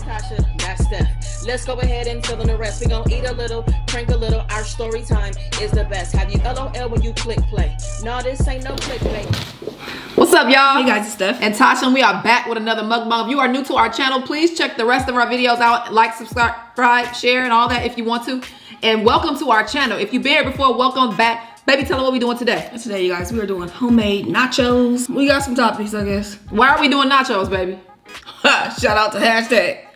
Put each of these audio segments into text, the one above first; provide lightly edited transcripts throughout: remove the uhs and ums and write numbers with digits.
name's Tasha, that's Steph. Let's go ahead and fill in the rest. We gon' eat a little, prank a little. Our story time is the best. Have you LOL when you click play? No, this ain't no clickbait. What's up, y'all? Hey guys, it's Steph and Tasha, and we are back with another mukbang. If you are new to our channel, please check the rest of our videos out. Like, subscribe, share, and all that if you want to. And welcome to our channel. If you've been here before, welcome back. Baby, tell them what we're doing today. Today, you guys, we are doing homemade nachos. We got some topics, I guess. Why are we doing nachos, baby? Shout out to hashtag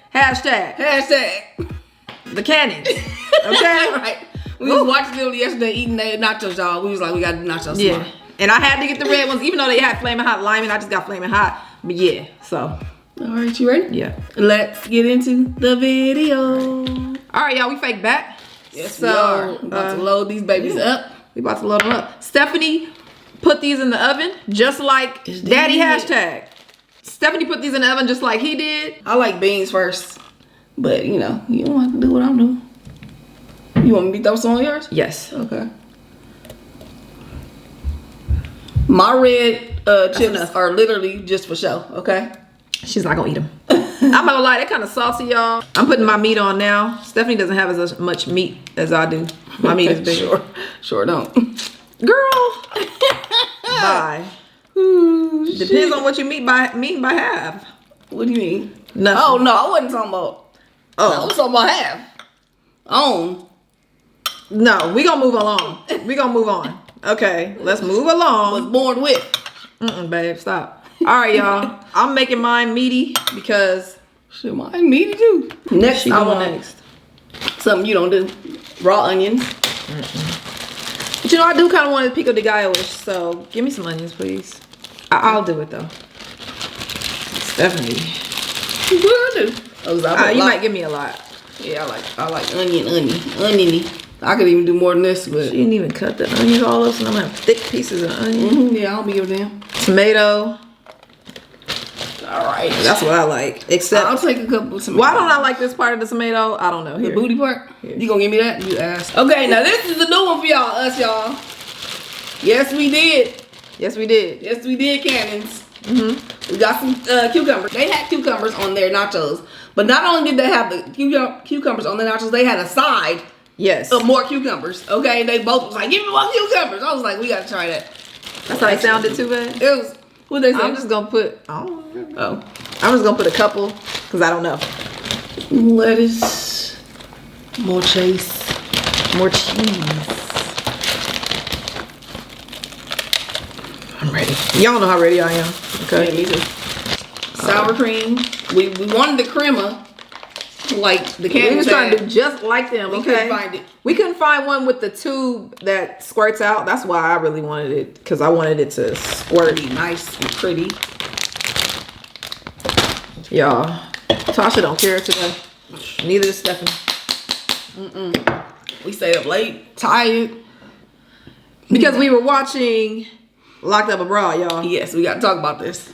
the cannons. Okay? Right. We was watching them yesterday eating their nachos, y'all. We was like, we gotta do nachos tomorrow. And I had to get the red ones, even though they had flaming hot lime, and I just got flaming hot. But yeah, so. All right, you ready? Yeah. Let's get into the video. All right, y'all, we fake back. Yes, so, we are. About to load these babies up. We about to load them up. Stephanie put these in the oven just like Daddy hashtag. Stephanie put these in the oven just like he did. I like beans first, but you know, you don't have to do what I'm doing. You want me to throw some on yours? Yes. Okay. My red chips are literally just for show, okay? She's not gonna eat them. I'm not gonna lie, they're kind of salty, y'all. I'm putting my meat on now. Stephanie doesn't have as much meat as I do. My meat is bigger. Sure don't. Girl. Bye. Ooh, depends on what you mean by half. What do you mean? Nothing. Oh no, I wasn't talking about. I was talking about half. No, we gonna move along. We gonna move on. Okay, let's move along. Was born with. Babe, stop. All right, y'all. I'm making mine meaty because shit, mine meaty too. Next, I want next. Something you don't do. Raw onions. But you know, I do kind of want to pico de gallo-ish, so give me some onions, please. I'll do it though. Stephanie. What do I do? You might give me a lot. Yeah, I like oniony. I could even do more than this, but she didn't even cut the onions all up, so I'm gonna have thick pieces of onion. Yeah, I don't be giving a damn. Tomato. All right, that's what I like. Except I'll take a couple of tomatoes. Why don't I like this part of the tomato? I don't know. The booty part? Here. You gonna give me that? You asked. Okay, now this is a new one for y'all, y'all. Yes, we did. Yes, we did. Yes, we did, cannons. We got some cucumbers. They had cucumbers on their nachos, but not only did they have the cucumbers on their nachos, they had a side. Yes. Of more cucumbers. Okay, they both was like, give me more cucumbers. I was like, we gotta try that. That's how they sounded too bad. It was. What they say? I'm just gonna put. I'm just gonna put a couple because I don't know. Lettuce. More cheese. More cheese. I'm ready. Y'all know how ready I am. Okay. Yeah, me too. Sour cream. We wanted the crema. Like the candy. We was trying to do just like them. We couldn't find it. We couldn't find one with the tube that squirts out. That's why I really wanted it, because I wanted it to squirt. Be nice and pretty. Y'all, Tasha don't care today. Neither does Stephanie. We stayed up late, tired, because we were watching Locked Up Abroad, y'all. Yes, we got to talk about this.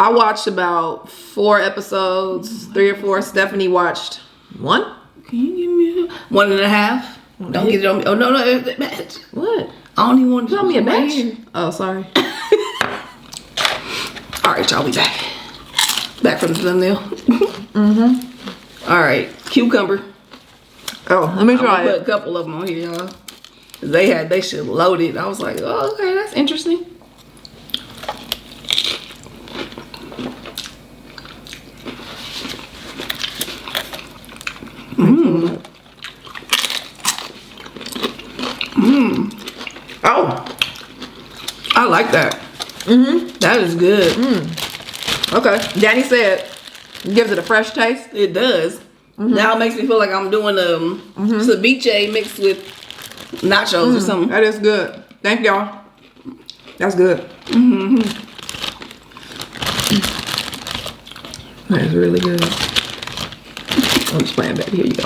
I watched about 4 episodes, 3 or 4. Stephanie watched 1. Can you give me 1.5? Don't get it on me. Oh, no. What? I don't even want to tell me a batch. Oh, sorry. All right, y'all, we back. Back from the thumbnail. All right, cucumber. Oh, let me try it. Put a couple of them on here, y'all. They should load it. I was like, oh, okay, that's interesting. Oh, I like that. That is good. Okay. Danny said it gives it a fresh taste. It does. Now it makes me feel like I'm doing ceviche mixed with nachos or something. That is good. Thank y'all. That's good. That is really good. I'm just playing, baby. Here you go.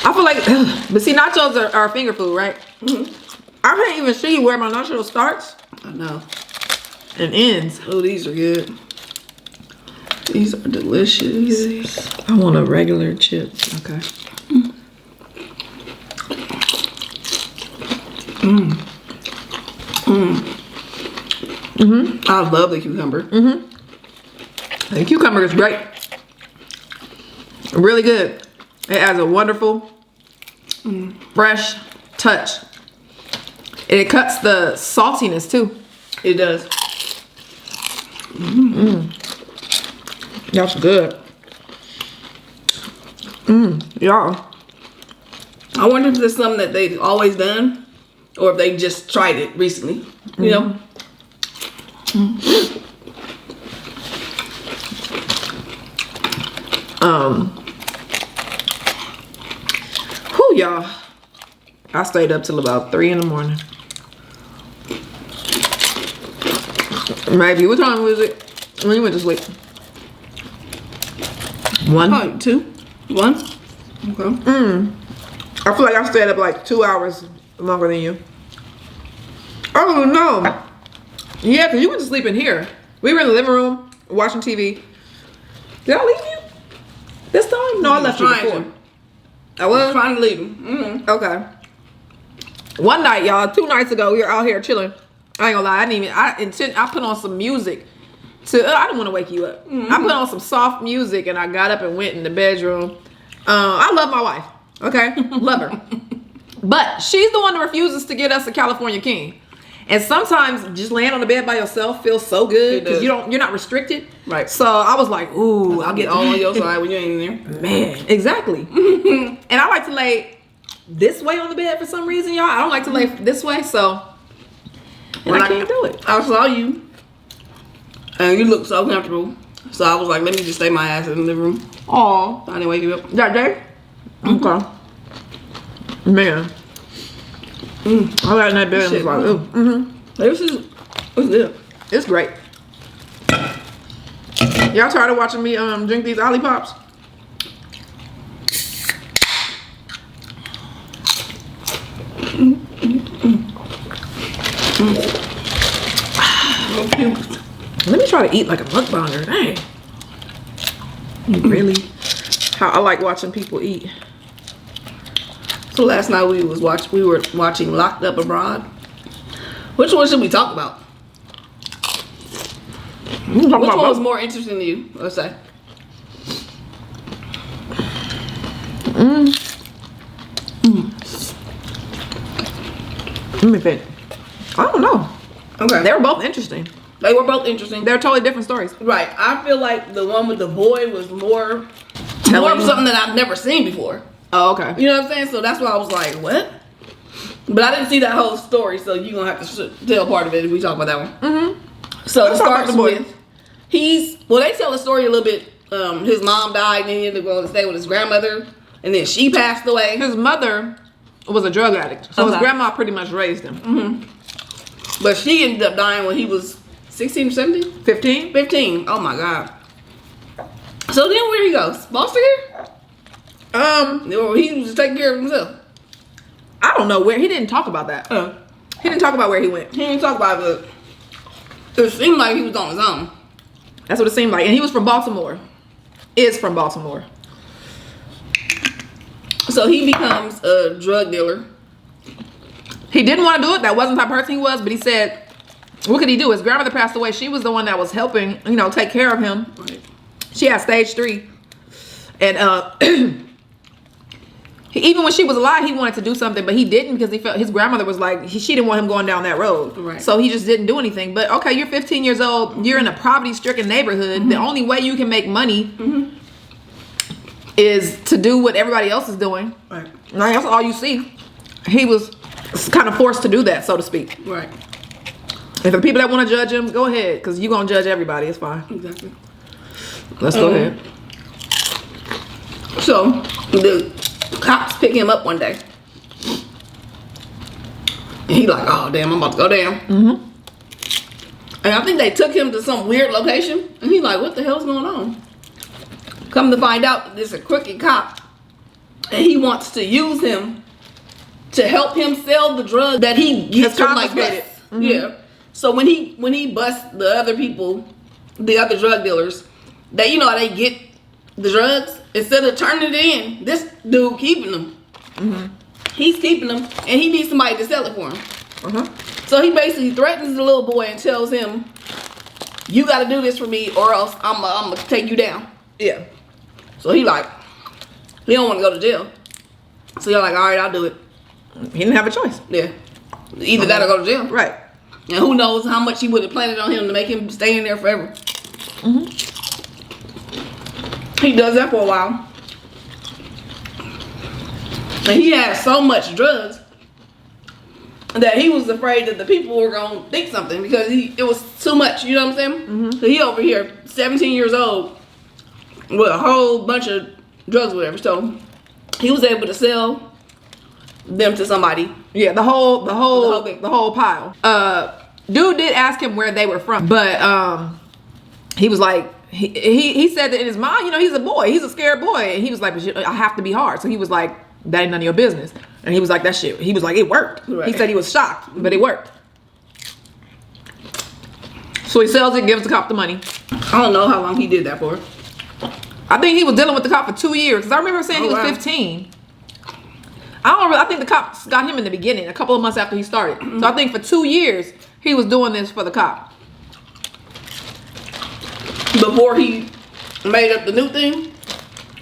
I feel like, but see, nachos are finger food, right? I can't even see where my nacho starts. I know. And ends. Oh, these are good. These are delicious. I want a regular chips. Okay. I love the cucumber. The cucumber is great. Really good. It has a wonderful, fresh touch. And it cuts the saltiness too. It does. That's good. Y'all. I wonder if there's something that they've always done, or if they just tried it recently. You know. Whew, y'all. I stayed up till about 3 in the morning. Maybe. What time was it when you went to sleep? 1? Probably 2, 1. Okay. I feel like I stayed up like 2 hours longer than you. Oh no. Yeah, because you went to sleep in here. We were in the living room watching TV. Did I leave you this time? No, I left you before. I was Trying to leave him. okay. One night, y'all, 2 nights ago, we were out here chilling. I ain't gonna lie, I put on some music to. I didn't want to wake you up. I put on some soft music and I got up and went in the bedroom. I love my wife. Okay, love her, but she's the one that refuses to get us a California King. And sometimes just laying on the bed by yourself feels so good because you're not restricted. Right. So I was like, ooh, I'll get all on your side when you ain't in there. Man, exactly. And I like to lay this way on the bed for some reason, y'all. I don't like to lay this way, so and I can't do it. I saw you, and you looked so comfortable. So I was like, let me just stay my ass in the living room. Aw. I didn't wake you up. That day? Okay. Man. I got in that bed and was like, ooh. This is, what's this? It's great. Y'all tired of watching me drink these Olippops? Let me try to eat like a mukbanger. Dang. Really? How I like watching people eat. So last night we were watching Locked Up Abroad. Which one should we talk about? Which one was more interesting to you? Let's say. Let me think. I don't know. Okay. They were both interesting. They were both interesting. They're totally different stories. Right. I feel like the one with the boy was more of something that I've never seen before. Oh, okay. You know what I'm saying? So that's why I was like, what? But I didn't see that whole story, so you're going to have to tell part of it if we talk about that one. So it starts with, they tell the story a little bit. His mom died, and then he had to go and stay with his grandmother, and then she passed away. His mother was a drug addict, so his grandma pretty much raised him. But she ended up dying when he was 16 or 17? 15? 15. Oh my God. So then where he goes? Foster care? He was just taking care of himself. I don't know where. He didn't talk about that. He didn't talk about where he went. He didn't talk about it, but it seemed like he was on his own. That's what it seemed like. And he was from Baltimore. Is from Baltimore. So he becomes a drug dealer. He didn't want to do it. That wasn't the type of person he was. But he said, what could he do? His grandmother passed away. She was the one that was helping, take care of him. Right. She had stage 3. And even when she was alive, he wanted to do something, but he didn't because he felt his grandmother was like, she didn't want him going down that road. Right. So he just didn't do anything. But okay, you're 15 years old. You're in a poverty-stricken neighborhood. The only way you can make money is to do what everybody else is doing. Right. Like, that's all you see. He was kind of forced to do that, so to speak. Right. If the people that want to judge him, go ahead, because you're going to judge everybody. It's fine. Exactly. Let's go ahead. So the cops pick him up one day. And he like, oh damn, I'm about to go down. And I think they took him to some weird location. And he like, what the hell's going on? Come to find out, there's a crooked cop. And he wants to use him to help him sell the drug that he gets from like confiscated. busts. Yeah. So when he busts the other people, the other drug dealers, they, you know how they get the drugs? Instead of turning it in, this dude keeping them. He's keeping them, and he needs somebody to sell it for him. So he basically threatens the little boy and tells him, you got to do this for me or else I'm going to take you down. Yeah. So he don't want to go to jail. So you're like, all right, I'll do it. He didn't have a choice. Yeah. Either that or go to jail. Right. And who knows how much he would have planted on him to make him stay in there forever. He does that for a while. And he had so much drugs that he was afraid that the people were going to think something because it was too much, you know what I'm saying? So he over here, 17 years old, with a whole bunch of drugs or whatever. So he was able to sell them to somebody. Yeah, the whole pile. Dude did ask him where they were from, but he was like, he said that in his mind, you know, he's a boy, he's a scared boy, and he was like, but I have to be hard. So he was like, that ain't none of your business. And he was like, that shit. He was like, it worked. Right. He said he was shocked, but it worked. So he sells it, gives the cop the money. I don't know how long he did that for. I think he was dealing with the cop for 2 years. Because I remember saying he was 15. I think the cops got him in the beginning, a couple of months after he started. So I think for 2 years, he was doing this for the cop. Before he made up the new thing?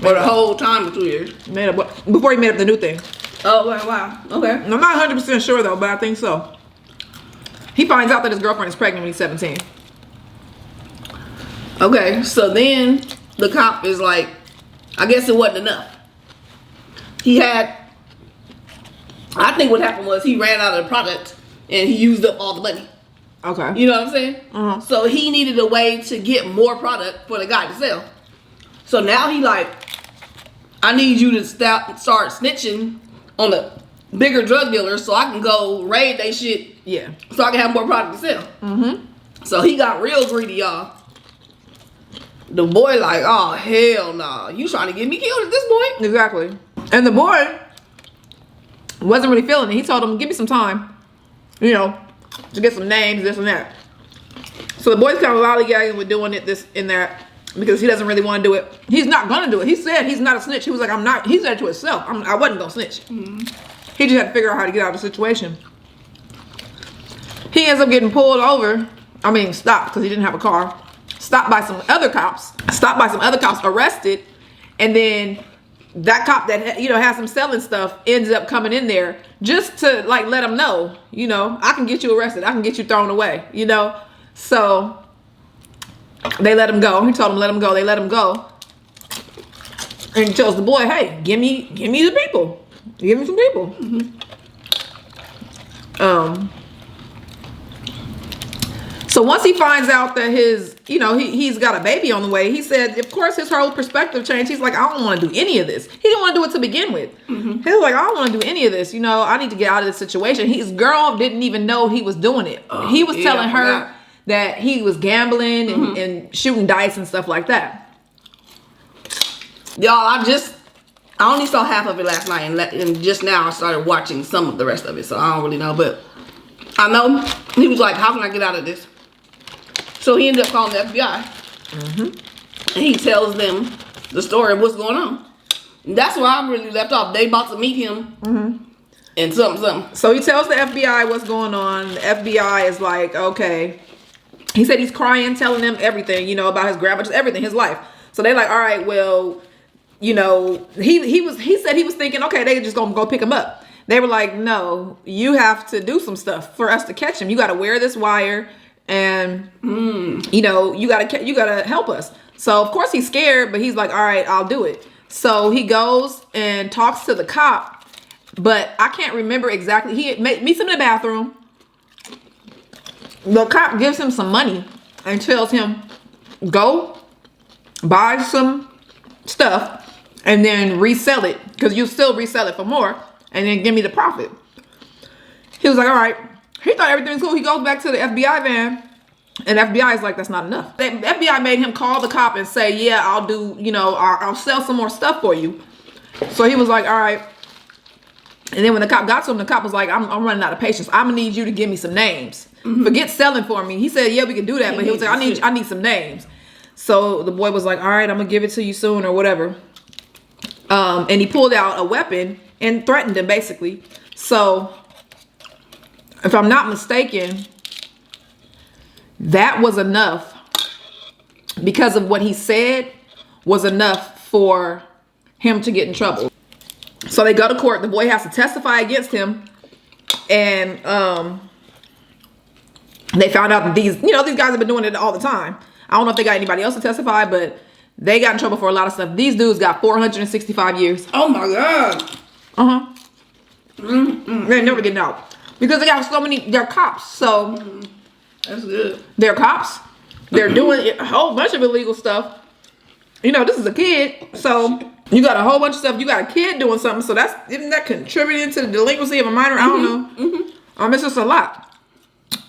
Or the whole time for 2 years? Before he made up the new thing. Oh, wow. Okay. I'm not 100% sure though, but I think so. He finds out that his girlfriend is pregnant when he's 17. Okay, so then the cop is like, I guess it wasn't enough. I think what happened was he ran out of the product and he used up all the money. Okay. You know what I'm saying? So he needed a way to get more product for the guy to sell. So now he like, I need you to start snitching on the bigger drug dealers so I can go raid they shit. Yeah. So I can have more product to sell. So he got real greedy, y'all. The boy like, oh, hell nah. You trying to get me killed at this point? Exactly. And the boy wasn't really feeling it. He told him, give me some time, you know, to get some names, this and that. So the boy's kind of lollygagging with doing it, this and that, because he doesn't really want to do it. He's not going to do it. He said he's not a snitch. He was like, I'm not. He said it to himself. I wasn't going to snitch. He just had to figure out how to get out of the situation. He ends up getting pulled over. I mean, stopped because he didn't have a car. Stopped by some other cops. Arrested. And then that cop that, you know, has him selling stuff ends up coming in there just to like let him know, you know, I can get you arrested. I can get you thrown away, you know. So they let him go. He told him let him go. They let him go. And he tells the boy, hey, give me the people. Give me some people. So once he finds out that he's got a baby on the way, he said, of course, his whole perspective changed. He's like, I don't want to do any of this. He didn't want to do it to begin with. He was like, I don't want to do any of this. You know, I need to get out of this situation. His girl didn't even know he was doing it. He was telling her that he was gambling and shooting dice and stuff like that. Y'all, I only saw half of it last night, and just now I started watching some of the rest of it, so I don't really know, but I know he was like, how can I get out of this? So he ended up calling the FBI. And he tells them the story of what's going on. And that's where I really left off. They about to meet him and something. So he tells the FBI what's going on. The FBI is like, okay. He said he's crying, telling them everything, you know, about his grandma, just everything, his life. So they're like, all right, well, you know, he said he was thinking, okay, they just gonna go pick him up. They were like, no, you have to do some stuff for us to catch him. You got to wear this wire, and you know, you gotta help us. So of course he's scared, but he's like, all right, I'll do it. So he goes and talks to the cop, but I can't remember exactly. He meets him in the bathroom. The cop gives him some money and tells him, go buy some stuff and then resell it, because you still resell it for more, and then give me the profit. He was like, all right. He thought everything was cool. He goes back to the FBI van, and FBI is like, that's not enough. The FBI made him call the cop and say, yeah, I'll do, you know, I'll sell some more stuff for you. So he was like, all right. And then when the cop got to him, the cop was like, I'm running out of patience. I'm gonna need you to give me some names. Forget selling for me. He said, yeah, we can do that. But he was like, I need some names. So the boy was like, all right, I'm gonna give it to you soon or whatever. And he pulled out a weapon and threatened him basically. So if I'm not mistaken, that was enough because of what he said was enough for him to get in trouble. So they go to court. The boy has to testify against him. And they found out that these guys have been doing it all the time. I don't know if they got anybody else to testify, but they got in trouble for a lot of stuff. These dudes got 465 years. Oh my God. Uh-huh. They're never getting out. Because they got so many, they're cops. So that's good. They're cops. They're doing a whole bunch of illegal stuff. This is a kid. So you got a whole bunch of stuff. You got a kid doing something. So isn't that contributing to the delinquency of a minor? I don't know. It's just a lot.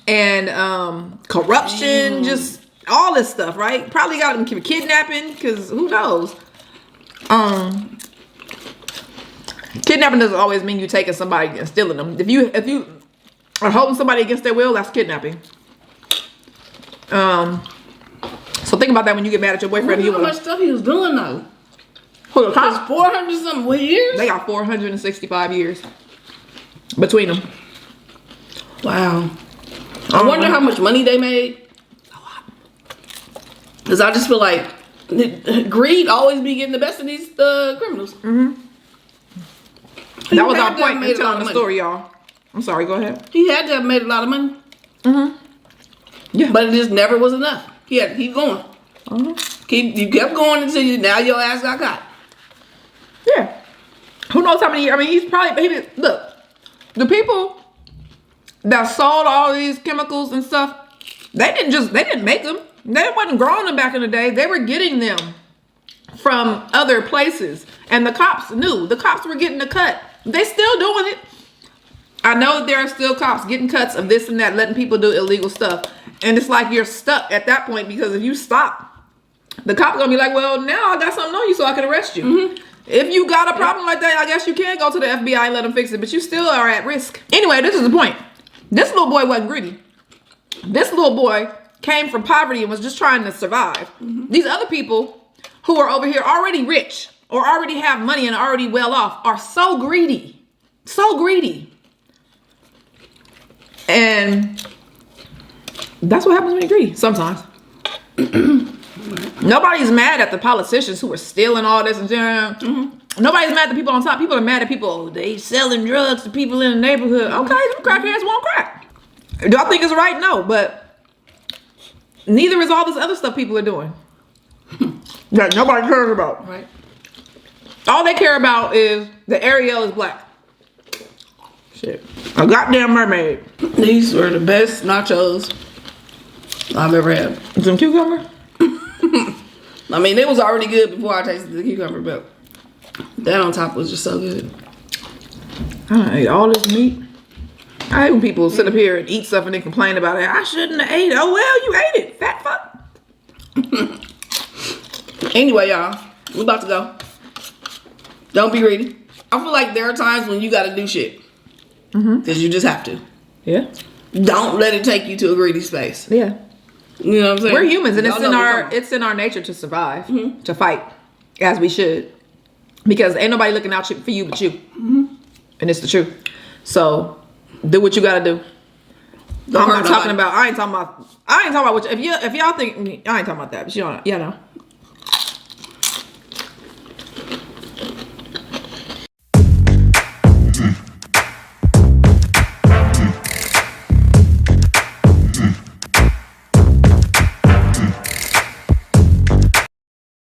And corruption, just all this stuff, right? Probably got them kidnapping, because who knows? Kidnapping doesn't always mean you taking somebody and stealing them. If you are holding somebody against their will, that's kidnapping. So think about that when you get mad at your boyfriend. How much stuff he was doing though? Who, the cops? 400 something years? They got 465 years between them. Wow. I wonder how much money they made. A lot. Because I just feel like greed always be getting the best of these criminals. That was our point in telling the story, y'all. I'm sorry, go ahead. He had to have made a lot of money. Yeah. But it just never was enough. He had to keep going. You kept going until now your ass got caught. Yeah. Who knows how many years? I mean, look, the people that sold all these chemicals and stuff, they didn't make them. They wasn't growing them back in the day. They were getting them from other places. And the cops knew. The cops were getting the cut. They still doing it. I know that there are still cops getting cuts of this and that, letting people do illegal stuff. And it's like you're stuck at that point, because if you stop, the cop's gonna be like, well, now I got something on you so I can arrest you. If you got a problem like that, I guess you can go to the FBI and let them fix it, but you still are at risk. Anyway, this is the point. This little boy wasn't greedy. This little boy came from poverty and was just trying to survive. These other people who are over here already rich or already have money and already well off are so greedy. So greedy. And that's what happens when you're greedy sometimes. Nobody's mad at the politicians who are stealing all this and nobody's mad at the people on top. People are mad at people, they selling drugs to people in the neighborhood. Okay, them crackheads won't crack. Do I think it's right? No, but neither is all this other stuff people are doing that nobody cares about. Right. All they care about is the Ariel is black. Shit. A goddamn mermaid. These were the best nachos I've ever had. Some cucumber? I mean, it was already good before I tasted the cucumber, but that on top was just so good. I ate all this meat. I hate when people sit up here and eat stuff and then complain about it. I shouldn't have ate it. Oh, well, you ate it. Fat fuck. Anyway, y'all, we're about to go. Don't be greedy. I feel like there are times when you got to do shit. Because you just have to. Yeah. Don't let it take you to a greedy space. Yeah. You know what I'm saying? We're humans, and it's in our nature to survive, to fight, as we should, because ain't nobody looking out for you but you, and it's the truth. So do what you gotta do. I ain't talking about what if y'all think I ain't talking about that, but you know.